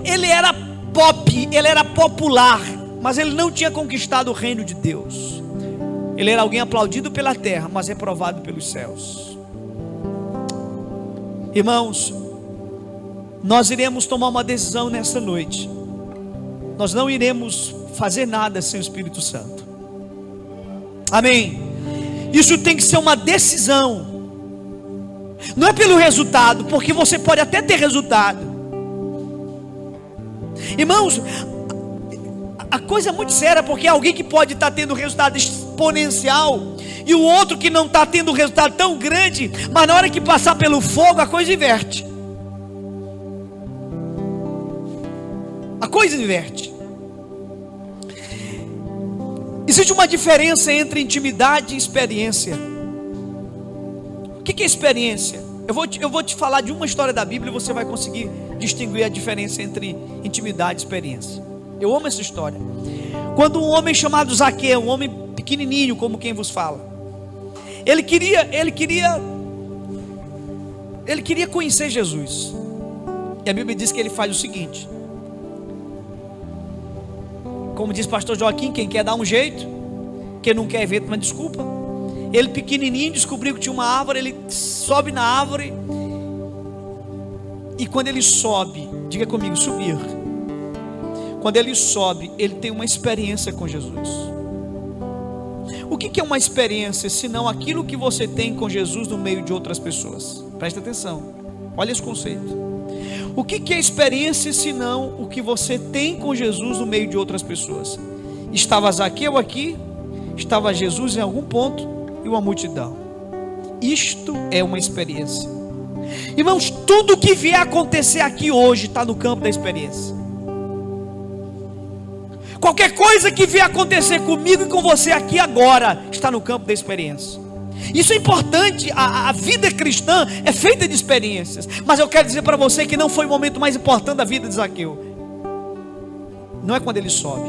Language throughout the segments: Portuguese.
Ele era pop, ele era popular, mas ele não tinha conquistado o reino de Deus. Ele era alguém aplaudido pela terra, mas reprovado pelos céus. Irmãos, nós iremos tomar uma decisão nessa noite. Nós não iremos fazer nada sem o Espírito Santo. Amém? Isso tem que ser uma decisão. Não é pelo resultado, porque você pode até ter resultado. Irmãos, a coisa é muito séria, porque alguém que pode estar tendo resultado exponencial e o outro que não está tendo resultado tão grande, mas na hora que passar pelo fogo a coisa inverte. A coisa inverte. Existe uma diferença entre intimidade e experiência. O que é experiência? Eu vou te falar de uma história da Bíblia e você vai conseguir distinguir a diferença entre intimidade e experiência. Eu amo essa história. Quando um homem chamado Zaqueu, um homem pequenininho, como quem vos fala, ele queria conhecer Jesus. E a Bíblia diz que ele faz o seguinte: como diz o pastor Joaquim, quem quer dar um jeito, quem não quer ver uma desculpa. Ele pequenininho descobriu que tinha uma árvore, ele sobe na árvore, e quando ele sobe, diga comigo, subir. Quando ele sobe, ele tem uma experiência com Jesus. O que é uma experiência, senão aquilo que você tem com Jesus no meio de outras pessoas? Presta atenção, olha esse conceito. O que é experiência, senão o que você tem com Jesus no meio de outras pessoas? Estava Zaqueu aqui, estava Jesus em algum ponto, e uma multidão. Isto é uma experiência. Irmãos, tudo que vier acontecer aqui hoje está no campo da experiência. Qualquer coisa que vier acontecer comigo e com você aqui agora está no campo da experiência. Isso é importante. A vida cristã é feita de experiências. Mas eu quero dizer para você que não foi o momento mais importante da vida de Zaqueu. Não é quando ele sobe,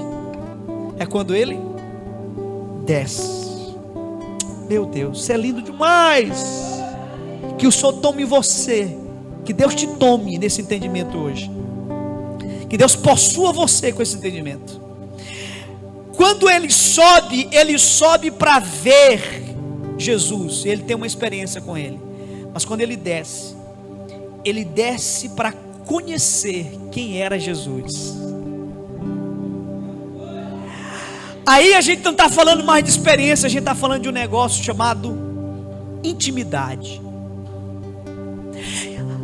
é quando ele desce. Meu Deus, isso é lindo demais. Que o Senhor tome você, que Deus te tome nesse entendimento hoje, que Deus possua você com esse entendimento. Quando ele sobe para ver Jesus, ele tem uma experiência com ele. Mas quando ele desce para conhecer quem era Jesus. Aí a gente não está falando mais de experiência, a gente está falando de um negócio chamado intimidade.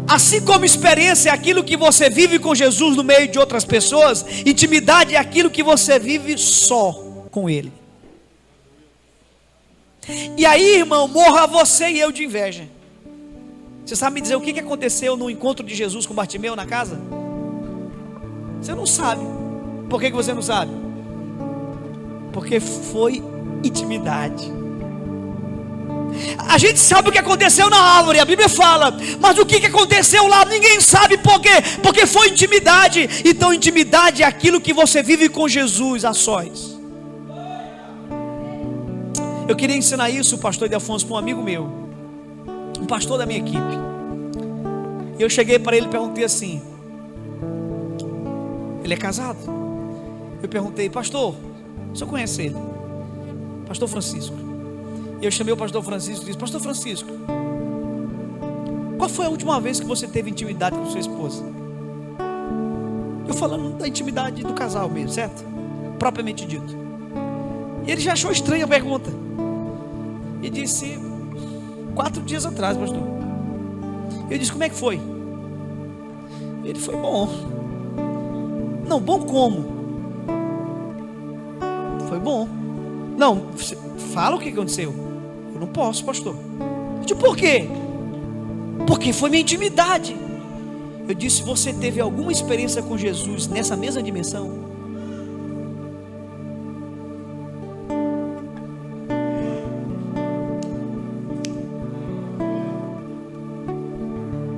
Assim como experiência é aquilo que você vive com Jesus no meio de outras pessoas, intimidade é aquilo que você vive só com Ele. E aí, irmão, morra você e eu de inveja. Você sabe me dizer o que aconteceu no encontro de Jesus com Bartimeu na casa? Você não sabe. Por que você não sabe? Porque foi intimidade. A gente sabe o que aconteceu na árvore, a Bíblia fala, mas o que aconteceu lá ninguém sabe. Por quê? Porque foi intimidade. Então intimidade é aquilo que você vive com Jesus a sós. Eu queria ensinar isso, o pastor de Afonso, para um amigo meu, um pastor da minha equipe. E eu cheguei para ele e perguntei assim, ele é casado? Eu perguntei, pastor, o senhor conhece ele? Pastor Francisco. E eu chamei o pastor Francisco e disse, pastor Francisco, qual foi a última vez que você teve intimidade com sua esposa? Eu falando da intimidade do casal mesmo, certo? Propriamente dito. E ele já achou estranha a pergunta. E disse, 4 dias atrás, pastor. Eu disse, como é que foi? Ele foi bom. Não, bom como? Foi bom. Não, fala o que aconteceu. Eu não posso, pastor. Eu disse, por quê? Porque foi minha intimidade. Eu disse, você teve alguma experiência com Jesus nessa mesma dimensão?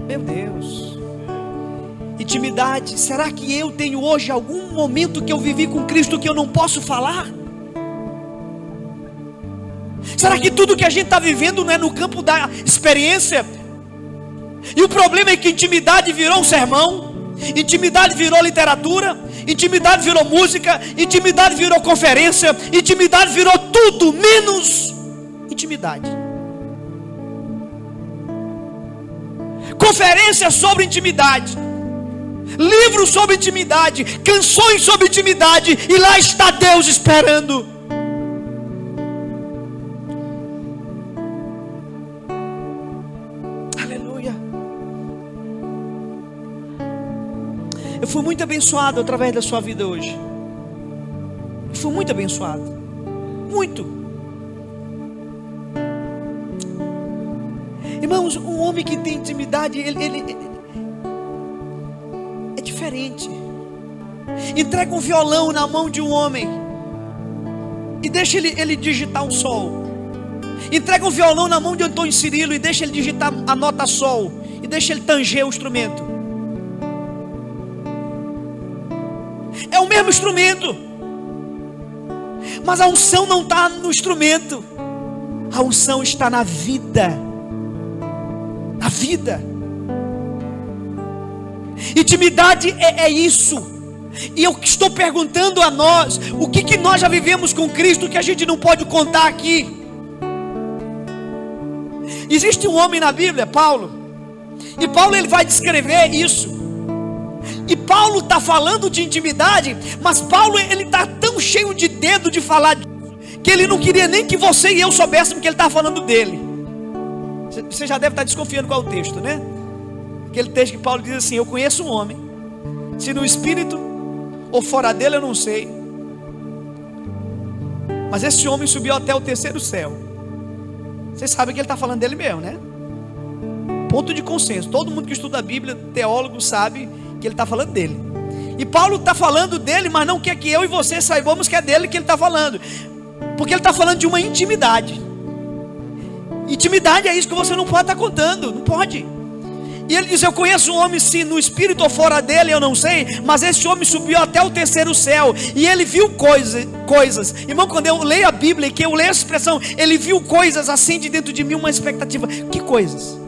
Meu Deus. Intimidade. Será que eu tenho hoje algum momento que eu vivi com Cristo que eu não posso falar? Será que tudo que a gente está vivendo não é no campo da experiência? E o problema é que intimidade virou um sermão. Intimidade virou literatura, intimidade virou música, intimidade virou conferência, intimidade virou tudo menos intimidade. Conferência sobre intimidade, livros sobre intimidade, canções sobre intimidade, e lá está Deus esperando. Aleluia. Eu fui muito abençoado através da sua vida hoje. Eu fui muito abençoado. Muito. Irmãos, um homem que tem intimidade, ele é diferente. Entrega um violão na mão de um homem e deixa ele digitar um sol. Entrega um violão na mão de Antônio Cirilo e deixa ele digitar a nota sol, e deixa ele tanger o instrumento. É o mesmo instrumento, mas a unção não está no instrumento, a unção está na vida. Na vida. Intimidade é isso. E eu estou perguntando a nós, o que nós já vivemos com Cristo que a gente não pode contar aqui? Existe um homem na Bíblia, Paulo, e Paulo ele vai descrever isso. E Paulo está falando de intimidade, mas Paulo ele está tão cheio de dedo de falar disso, que ele não queria nem que você e eu soubéssemos que ele estava falando dele. Você já deve estar desconfiando qual é o texto, né? Aquele texto que Paulo diz assim: eu conheço um homem, se no espírito ou fora dele eu não sei, mas esse homem subiu até o terceiro céu. Vocês sabem que ele está falando dele mesmo, né? Ponto de consenso. Todo mundo que estuda a Bíblia, teólogo, sabe que ele está falando dele. E Paulo está falando dele, mas não quer que eu e você saibamos que é dele que ele está falando, porque ele está falando de uma intimidade. Intimidade é isso que você não pode estar contando, não pode. E ele diz: eu conheço um homem, se no espírito ou fora dele eu não sei, mas esse homem subiu até o terceiro céu, e ele viu coisas. Irmão, quando eu leio a Bíblia, que eu leio essa expressão, ele viu coisas, acende dentro de mim uma expectativa. Que coisas?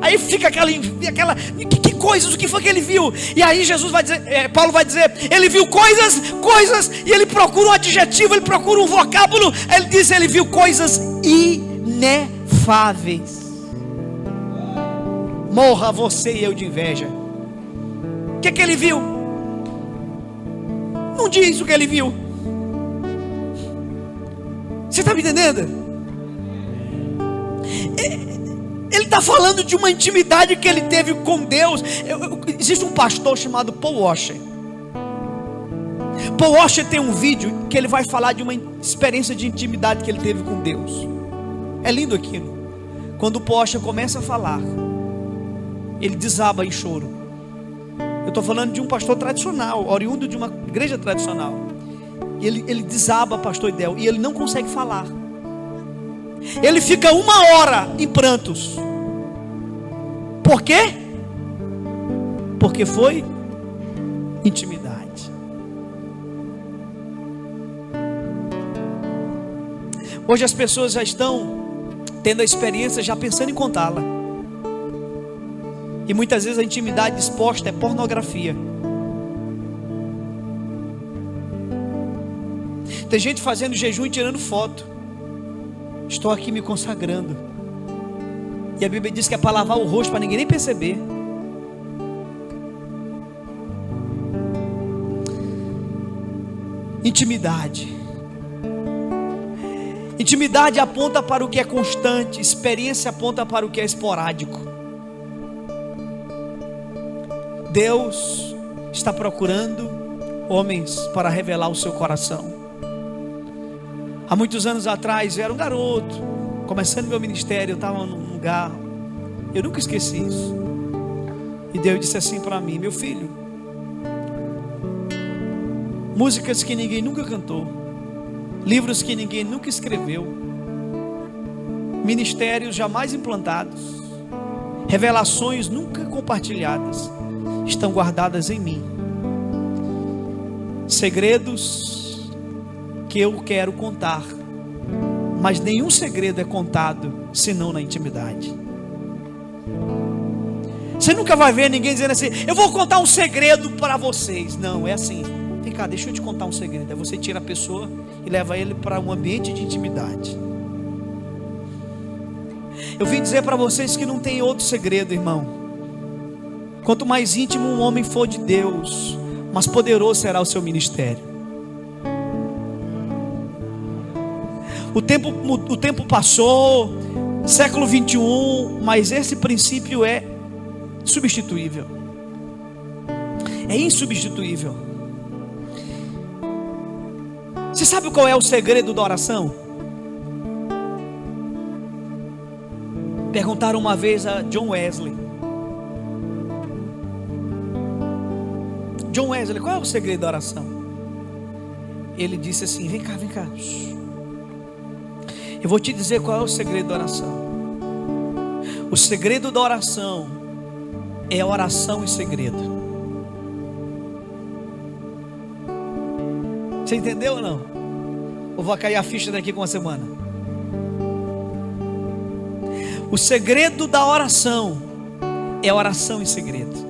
Aí fica aquela que coisas, o que foi que ele viu? E aí Jesus vai dizer, Paulo vai dizer, ele viu coisas, e ele procura um adjetivo, ele procura um vocábulo. Ele diz, ele viu coisas inefáveis. Morra você e eu de inveja. O que ele viu? Não diz o que ele viu. Você está me entendendo? Ele está falando de uma intimidade que ele teve com Deus. Existe um pastor chamado Paul Washer. Paul Washer tem um vídeo que ele vai falar de uma experiência de intimidade que ele teve com Deus. É lindo aquilo. Quando o Paul Washer começa a falar, ele desaba em choro. Eu estou falando de um pastor tradicional, oriundo de uma igreja tradicional. Ele desaba, pastor Idel, e ele não consegue falar. Ele fica 1 hora em prantos. Por quê? Porque foi intimidade. Hoje as pessoas já estão tendo a experiência, já pensando em contá-la. E muitas vezes a intimidade exposta é pornografia. Tem gente fazendo jejum e tirando foto. Estou aqui me consagrando. E a Bíblia diz que é para lavar o rosto, para ninguém nem perceber. Intimidade. Intimidade aponta para o que é constante. Experiência aponta para o que é esporádico. Deus está procurando homens para revelar o seu coração. Há muitos anos atrás, eu era um garoto, começando meu ministério, eu estava num lugar, eu nunca esqueci isso. E Deus disse assim para mim: meu filho, músicas que ninguém nunca cantou, livros que ninguém nunca escreveu, ministérios jamais implantados, revelações nunca compartilhadas, estão guardadas em mim. Segredos que eu quero contar, mas nenhum segredo é contado senão na intimidade. Você nunca vai ver ninguém dizendo assim: eu vou contar um segredo para vocês. Não, é assim: vem cá, deixa eu te contar um segredo. Aí você tira a pessoa e leva ele para um ambiente de intimidade. Eu vim dizer para vocês que não tem outro segredo, irmão. Quanto mais íntimo um homem for de Deus, mais poderoso será o seu ministério. O tempo passou, século 21, mas esse princípio é substituível. É insubstituível. Você sabe qual é o segredo da oração? Perguntaram uma vez a John Wesley: John Wesley, qual é o segredo da oração? Ele disse assim: vem cá, vem cá. Eu vou te dizer qual é o segredo da oração. O segredo da oração é a oração em segredo. Você entendeu ou não? Ou vai cair a ficha daqui com uma semana? O segredo da oração é a oração em segredo.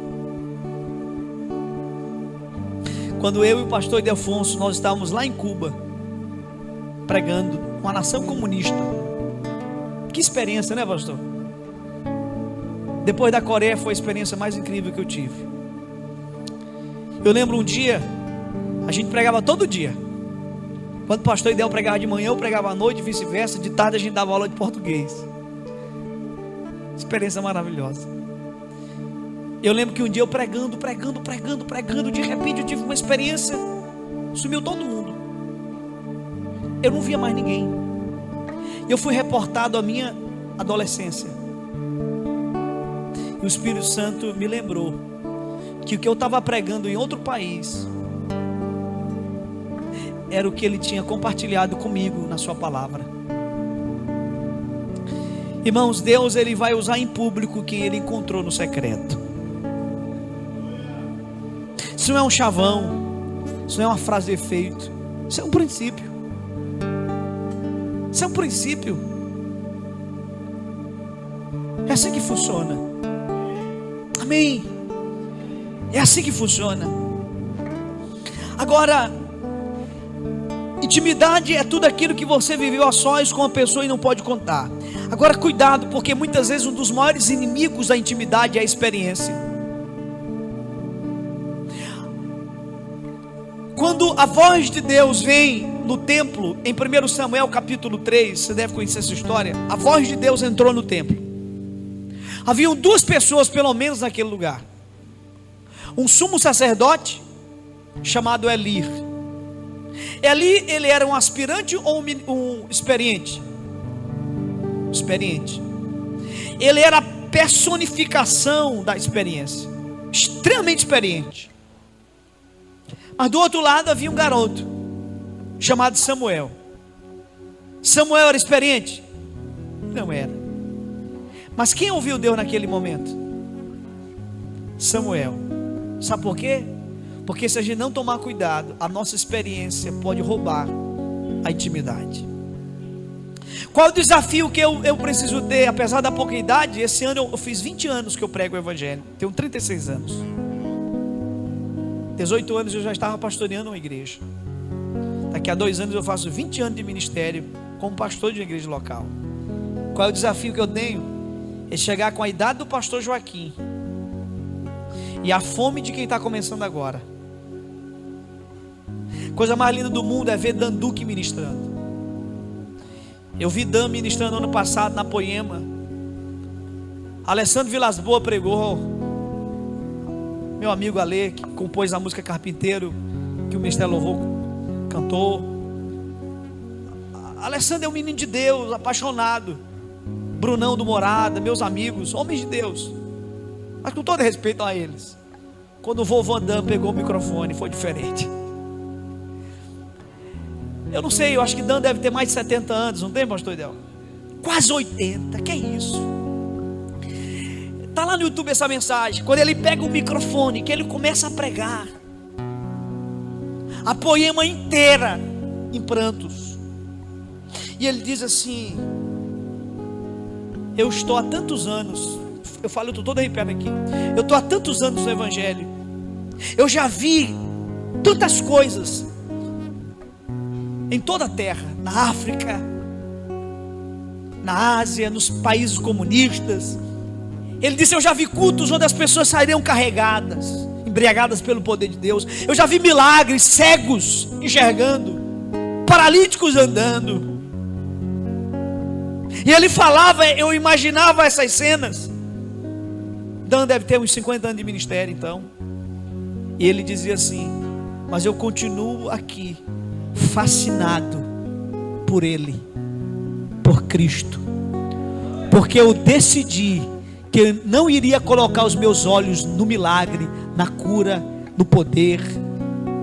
Quando eu e o pastor Ildefonso, nós estávamos lá em Cuba, pregando uma nação comunista. Que experiência, né, pastor? Depois da Coreia foi a experiência mais incrível que eu tive. Eu lembro um dia, a gente pregava todo dia. Quando o pastor Idel pregava de manhã, eu pregava à noite, vice-versa. De tarde a gente dava aula de português. Experiência maravilhosa. Eu lembro que um dia eu pregando, de repente eu tive uma experiência, sumiu todo mundo. Eu não via mais ninguém. Eu fui reportado à minha adolescência. E o Espírito Santo me lembrou que o que eu estava pregando em outro país era o que ele tinha compartilhado comigo na sua palavra. Irmãos, Deus, ele vai usar em público quem ele encontrou no secreto. Isso não é um chavão, isso não é uma frase de efeito, isso é um princípio. Isso é um princípio. É assim que funciona. Amém. É assim que funciona. Agora, intimidade é tudo aquilo que você viveu a sós com a pessoa e não pode contar. Agora cuidado, porque muitas vezes um dos maiores inimigos da intimidade é a experiência. Quando a voz de Deus vem no templo, em 1 Samuel capítulo 3, você deve conhecer essa história. A voz de Deus entrou no templo. Haviam duas pessoas pelo menos naquele lugar. Um sumo sacerdote chamado Eli. Eli, ele era um aspirante ou um experiente? Experiente. Ele era a personificação da experiência, extremamente experiente. Mas do outro lado havia um garoto chamado Samuel. Samuel era experiente? Não era. Mas quem ouviu Deus naquele momento? Samuel. Sabe por quê? Porque se a gente não tomar cuidado, a nossa experiência pode roubar a intimidade. Qual o desafio que eu preciso ter? Apesar da pouca idade, esse ano eu fiz 20 anos que eu prego o evangelho. Tenho 36 anos. 18 anos eu já estava pastoreando uma igreja. Daqui a 2 anos eu faço 20 anos de ministério como pastor de uma igreja local. Qual é o desafio que eu tenho? É chegar com a idade do pastor Joaquim e a fome de quem está começando agora. Coisa mais linda do mundo é ver Dan Duque ministrando. Eu vi Dan ministrando ano passado na Poema. Alessandro Vilas Boas pregou. Meu amigo Ale, que compôs a música Carpinteiro, que o Ministério Louvor cantou. Alessandro é um menino de Deus, apaixonado. Brunão do Morada, meus amigos, homens de Deus. Mas com todo respeito a eles, quando o vovô Dan pegou o microfone, foi diferente. Eu não sei, eu acho que Dan deve ter mais de 70 anos, não tem, pastor Idel? Quase 80, que é isso? Está lá no YouTube essa mensagem. Quando ele pega o microfone, que ele começa a pregar, a Poema inteira em prantos, e ele diz assim: eu estou há tantos anos eu falo, eu estou todo arrepiado aqui. Eu estou há tantos anos no Evangelho. Eu já vi tantas coisas em toda a terra, na África, na Ásia, nos países comunistas. Ele disse: eu já vi cultos onde as pessoas sairiam carregadas, embriagadas pelo poder de Deus. Eu já vi milagres, cegos enxergando, paralíticos andando. E ele falava, eu imaginava essas cenas. Dan deve ter uns 50 anos de ministério então. E ele dizia assim: mas eu continuo aqui, fascinado por Ele, por Cristo, porque eu decidi que eu não iria colocar os meus olhos no milagre, na cura, no poder.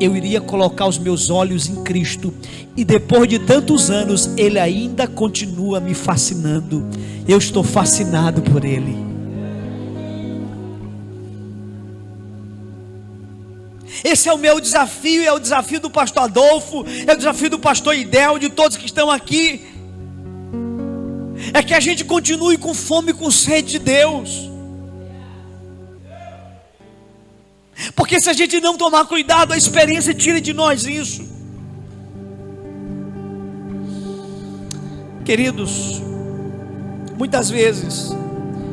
Eu iria colocar os meus olhos em Cristo. E depois de tantos anos, Ele ainda continua me fascinando. Eu estou fascinado por Ele. Esse é o meu desafio, é o desafio do pastor Adolfo, é o desafio do pastor Idel, de todos que estão aqui. É que a gente continue com fome e com sede de Deus. Porque se a gente não tomar cuidado, a experiência tira de nós isso. Queridos, muitas vezes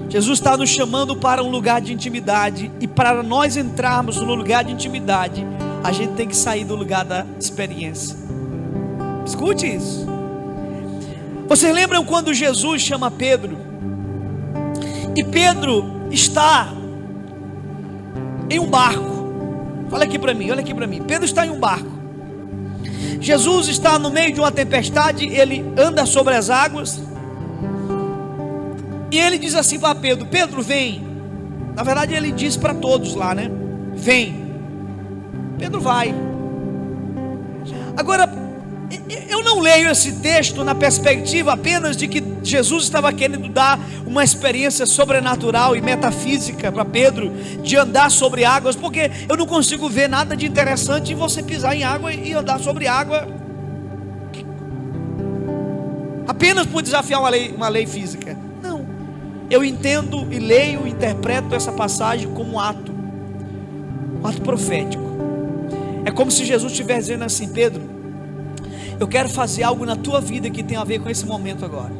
Jesus está nos chamando para um lugar de intimidade, e para nós entrarmos no lugar de intimidade, a gente tem que sair do lugar da experiência. Escute isso. Vocês lembram quando Jesus chama Pedro? E Pedro está em um barco. Olha aqui para mim, olha aqui para mim. Pedro está em um barco. Jesus está no meio de uma tempestade, ele anda sobre as águas. E ele diz assim para Pedro: Pedro, vem. Na verdade ele diz para todos lá, né? Vem. Pedro vai. Agora, eu não leio esse texto na perspectiva apenas de que Jesus estava querendo dar uma experiência sobrenatural e metafísica para Pedro, de andar sobre águas, porque eu não consigo ver nada de interessante em você pisar em água e andar sobre água, apenas por desafiar uma lei física. Não, eu entendo e leio e interpreto essa passagem como um ato profético. É como se Jesus estivesse dizendo assim: Pedro, eu quero fazer algo na tua vida que tem a ver com esse momento agora.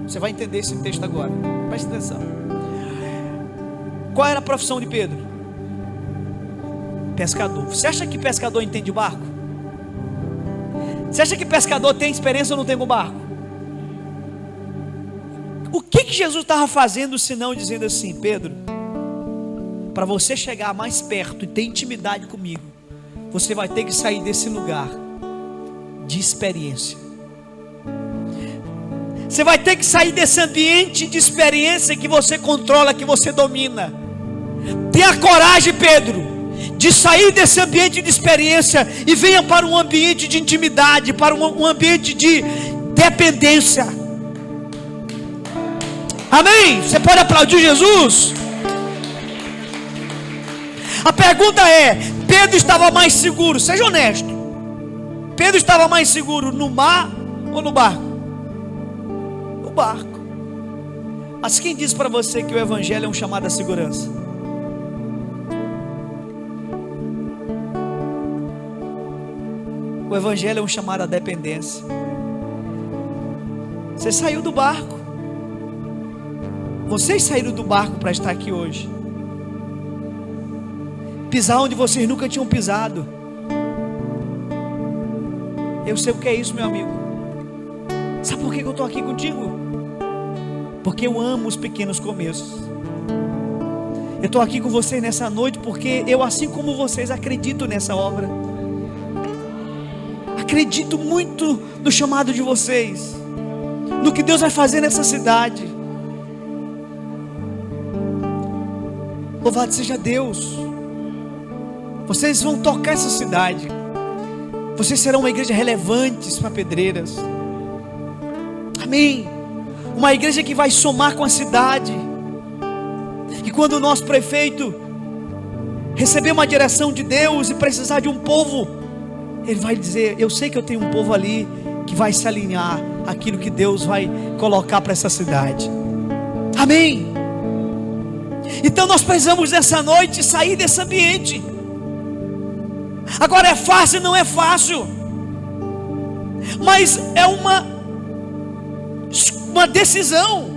Você vai entender esse texto agora. Preste atenção. Qual era a profissão de Pedro? Pescador. Você acha que pescador entende barco? Você acha que pescador tem experiência ou não tem com barco? O que Jesus estava fazendo, senão dizendo assim: Pedro, para você chegar mais perto e ter intimidade comigo, você vai ter que sair desse lugar de experiência. Você vai ter que sair desse ambiente de experiência que você controla, que você domina. Tenha coragem, Pedro, de sair desse ambiente de experiência e venha para um ambiente de intimidade, para um ambiente de dependência. Amém? Você pode aplaudir Jesus? A pergunta é: Pedro estava mais seguro? Seja honesto. Pedro estava mais seguro no mar ou no barco? No barco. Mas quem diz para você que o Evangelho é um chamado à segurança? O Evangelho é um chamado à dependência. Você saiu do barco. Vocês saíram do barco para estar aqui hoje. Pisar onde vocês nunca tinham pisado. Eu sei o que é isso, meu amigo. Sabe por que eu estou aqui contigo? Porque eu amo os pequenos começos. Eu estou aqui com vocês nessa noite porque eu, assim como vocês, acredito nessa obra. Acredito muito no chamado de vocês, no que Deus vai fazer nessa cidade. Louvado seja Deus. Vocês vão tocar essa cidade. Vocês serão uma igreja relevante para Pedreiras. Amém. Uma igreja que vai somar com a cidade. E quando o nosso prefeito receber uma direção de Deus e precisar de um povo, ele vai dizer: eu sei que eu tenho um povo ali que vai se alinhar àquilo que Deus vai colocar para essa cidade. Amém. Então nós precisamos nessa noite sair desse ambiente. Agora é fácil? Não é fácil, mas é uma decisão.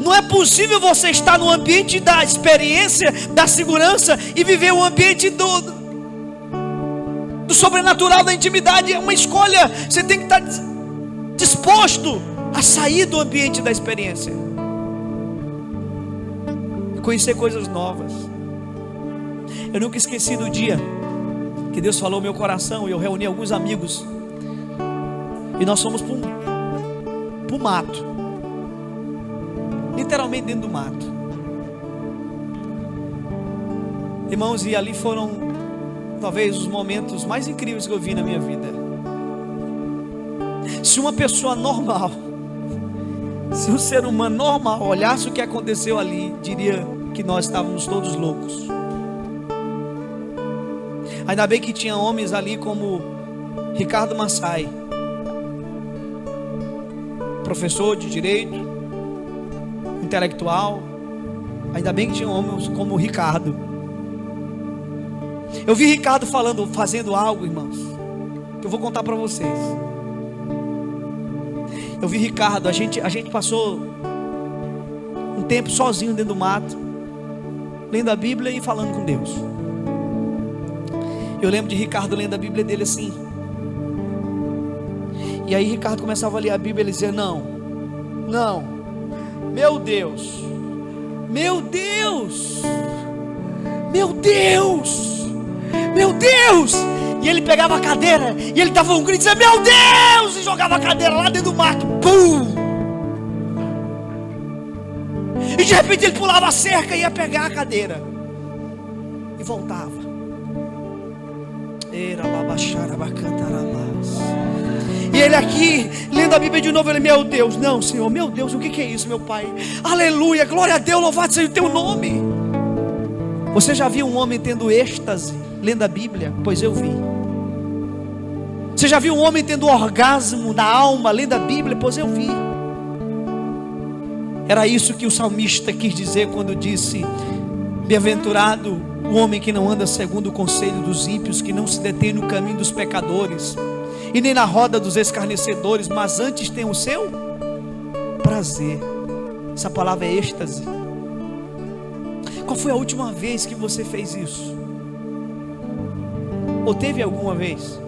Não é possível você estar no ambiente da experiência, da segurança, e viver o ambiente do sobrenatural, da intimidade. É uma escolha. Você tem que estar disposto a sair do ambiente da experiência e conhecer coisas novas. Eu nunca esqueci do dia que Deus falou no meu coração, e eu reuni alguns amigos, e nós fomos para o mato, literalmente dentro do mato, irmãos, e ali foram talvez os momentos mais incríveis que eu vi na minha vida. Se uma pessoa normal, se um ser humano normal olhasse o que aconteceu ali, diria que nós estávamos todos loucos. Ainda bem que tinha homens ali como Ricardo Massai, professor de direito, intelectual. Ainda bem que tinha homens como Ricardo. Eu vi Ricardo fazendo algo, irmãos, que eu vou contar para vocês. Eu vi Ricardo, a gente passou um tempo sozinho dentro do mato, lendo a Bíblia e falando com Deus. Eu lembro de Ricardo lendo a Bíblia dele assim. E aí Ricardo começava a ler a Bíblia e ele dizia: não, meu Deus, meu Deus, meu Deus, meu Deus. E ele pegava a cadeira e ele dava um grito e dizia: meu Deus, e jogava a cadeira lá dentro do mato. Pum! E de repente ele pulava a cerca e ia pegar a cadeira e voltava. E ele aqui lendo a Bíblia de novo, ele: meu Deus, não, Senhor, meu Deus, o que é isso, meu Pai? Aleluia, glória a Deus, louvado seja o teu nome. Você já viu um homem tendo êxtase lendo a Bíblia? Pois eu vi. Você já viu um homem tendo orgasmo na alma lendo a Bíblia? Pois eu vi. Era isso que o salmista quis dizer quando disse: bem-aventurado o homem que não anda segundo o conselho dos ímpios, que não se detém no caminho dos pecadores, e nem na roda dos escarnecedores, mas antes tem o seu prazer. Essa palavra é êxtase. Qual foi a última vez que você fez isso? Ou teve alguma vez?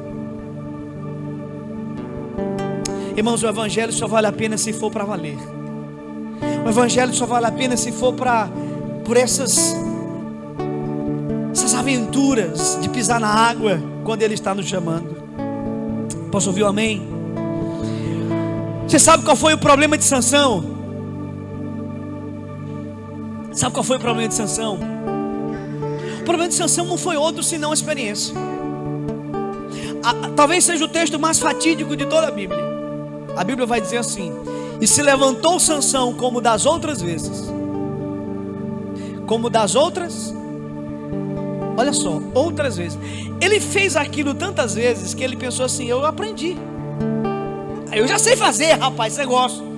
Irmãos, o evangelho só vale a pena se for para valer. O evangelho só vale a pena se for por essas aventuras de pisar na água quando Ele está nos chamando. Posso ouvir um amém? Você sabe qual foi o problema de Sansão? Sabe qual foi o problema de Sansão? O problema de Sansão não foi outro senão a experiência. Talvez seja o texto mais fatídico de toda a Bíblia. A Bíblia vai dizer assim: e se levantou Sansão como das outras vezes. Como das outras, olha só, outras vezes. Ele fez aquilo tantas vezes que ele pensou assim: eu aprendi, eu já sei fazer, rapaz, esse negócio.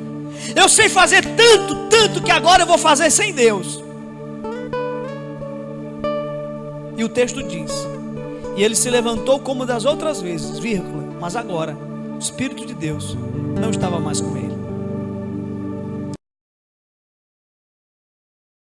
Eu sei fazer tanto que agora eu vou fazer sem Deus. E o texto diz: e ele se levantou como das outras vezes, vírgula, mas agora o Espírito de Deus não estava mais com ele.